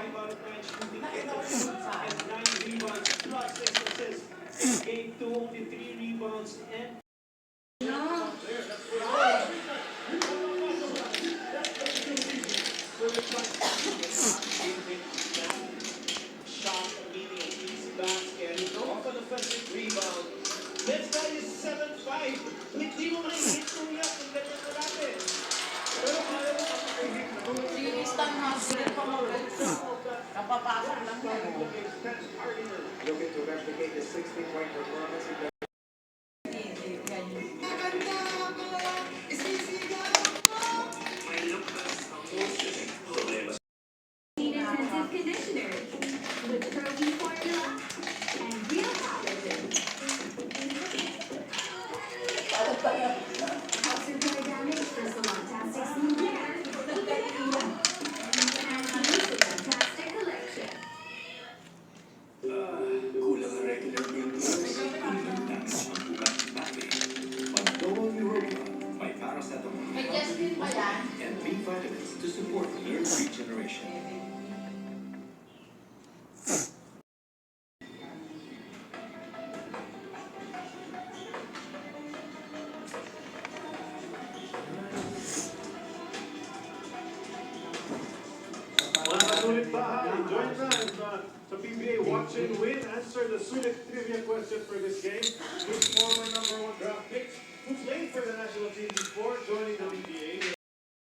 5 out of 9 shooting, 10 points, and 9 rebounds, plus 6 assists. In game 2, only 3 rebounds and shot immediately, easy basket, off an offensive rebound. Next guy is 7'5". Hindi mo makikita kung yan kung ganyan kalaki. Pero kaya mo makikita kung Linis lang na sila pa kapapasok lang mo. Looking to replicate the 60-point performance in the Intensive conditioner with protein formula and real collagen. Helps repair damage for Salontastic Smooth Hair. And use the Fantastic Collection. Kulang ang regular meal plus. Kulang na ang bukat natin. Pag-double Europa, may paracetamol, May Justin pa yan. and B vitamins to support nerve regeneration. Mga sulit bahay, join us sa PBA Watch and Win. Answer the sulit trivia question for this game. Who's former #1 draft pick? Who played for the national team